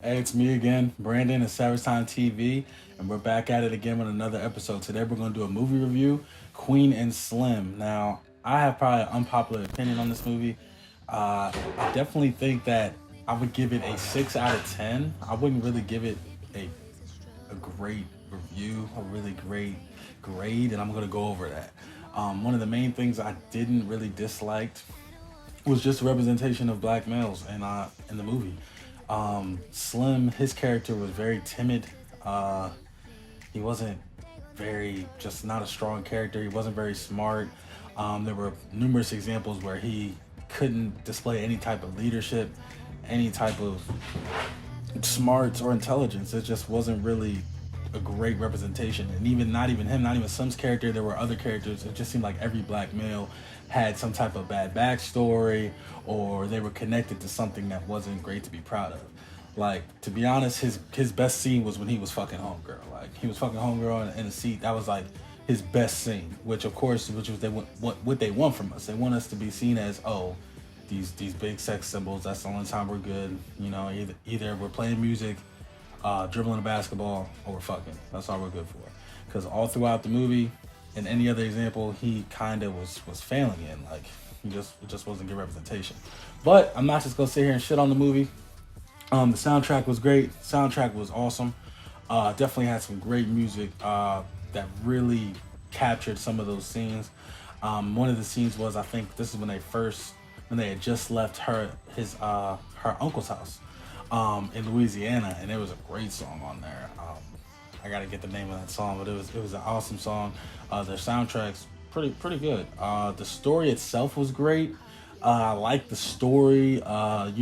Hey, it's me again, Brandon at Savage Time TV, and we're back at it again with another episode. Today we're going to do a movie review, Queen and Slim. Now, I have probably an unpopular opinion on this movie. I definitely think that I would give it a 6 out of 10. I wouldn't really give it a, a great review, a really great grade, and I'm going to go over that. One of the main things I didn't really dislike was just representation of black males in the movie. Slim, his character was very timid. Uh, he wasn't very just not a strong character. He wasn't very smart. There were numerous examples where he couldn't display any type of leadership, any type of smarts or intelligence. It just wasn't really a great representation. And even not even him, not even Slim's character, there were other characters. It just seemed like every black male had some type of bad backstory or they were connected to something that wasn't great to be proud of. Like, to be honest, his best scene was when he was fucking homegirl. Like, he was fucking homegirl in the seat. That was like his best scene, which of course, which was what they want from us. They want us to be seen as, oh, these big sex symbols. That's the only time we're good. You know, either we're playing music, dribbling a basketball, or we're fucking. That's all we're good for. Because all throughout the movie, in any other example, he kind of was failing in. Like, it just wasn't good representation. But I'm not just gonna sit here and shit on the movie. The soundtrack was great. Soundtrack was awesome. Definitely had some great music that really captured some of those scenes. One of the scenes was, I think this is when they had just left her uncle's house in Louisiana, and there was a great song on there. I gotta get the name of that song, but it was an awesome song. The soundtrack's pretty good. The story itself was great. I like the story. A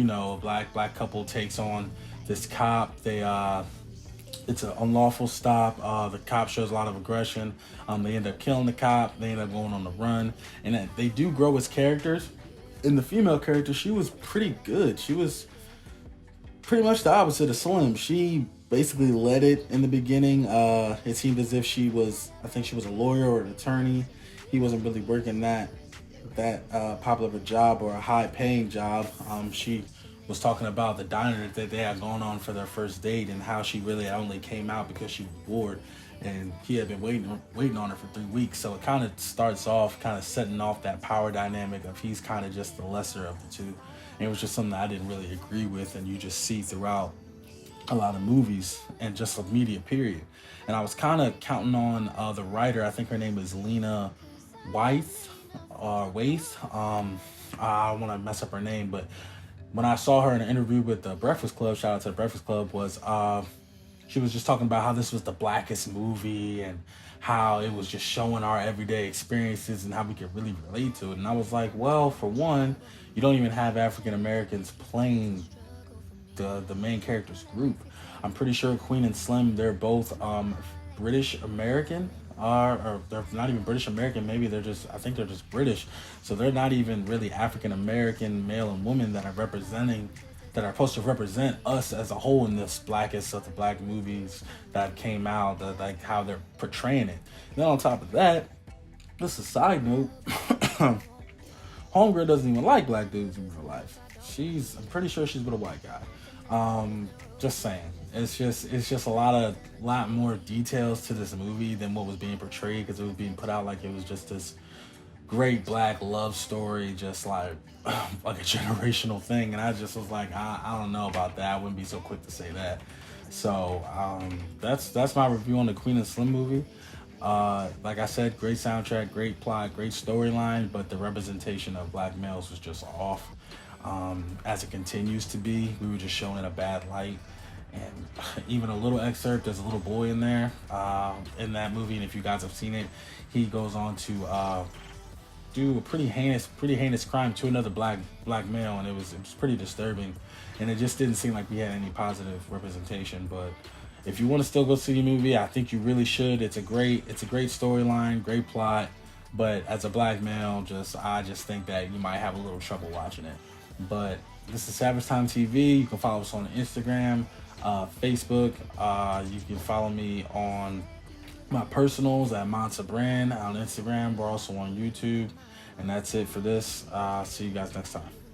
black couple takes on this cop. It's an unlawful stop. The cop shows a lot of aggression. They end up killing the cop. They end up going on the run, and they do grow as characters. And the female character, she was pretty good. She was pretty much the opposite of Slim. She basically led it in the beginning. It seemed as if I think she was a lawyer or an attorney. He wasn't really working that popular of a job or a high paying job. She was talking about the diner that they had gone on for their first date and how she really only came out because she was bored and he had been waiting on her for 3 weeks. So it kind of starts off kind of setting off that power dynamic of he's kind of just the lesser of the two. And it was just something that I didn't really agree with, and you just see throughout a lot of movies and just a media period. And I was kind of counting on the writer. I think her name is Lena Waithe or Waithe. I don't want to mess up her name, but when I saw her in an interview with the Breakfast Club, shout out to the Breakfast Club, was she was just talking about how this was the blackest movie and how it was just showing our everyday experiences and how we could really relate to it. And I was like, well, for one, you don't even have African Americans playing the main character's group. I'm pretty sure Queen and Slim, they're both British American, or they're not even British American. Maybe I think they're just British. So they're not even really African American male and women that are supposed to represent us as a whole in this blackest of the black movies that came out, like how they're portraying it. And then on top of that, just a side note, Homegirl doesn't even like black dudes in real life. I'm pretty sure she's with a white guy. Just saying. It's just a lot more details to this movie than what was being portrayed, because it was being put out like it was just this great black love story, just like like a generational thing. And I just was like, I don't know about that. I wouldn't be so quick to say that. So that's my review on the Queen and Slim movie. Like I said, great soundtrack, great plot, great storyline, but the representation of black males was just off. As it continues to be, we were just shown in a bad light. And even a little excerpt, there's a little boy in there in that movie, and if you guys have seen it, he goes on to do a pretty heinous crime to another black male, and it was pretty disturbing, and it just didn't seem like we had any positive representation. But if you want to still go see the movie, I think you really should. It's a great storyline, great plot, but as a black male, I just think that you might have a little trouble watching it. But this is Savage Time TV. You can follow us on Instagram, Facebook. You can follow me on my personals at Monsa Brand on Instagram. We're also on YouTube. And that's it for this. See you guys next time.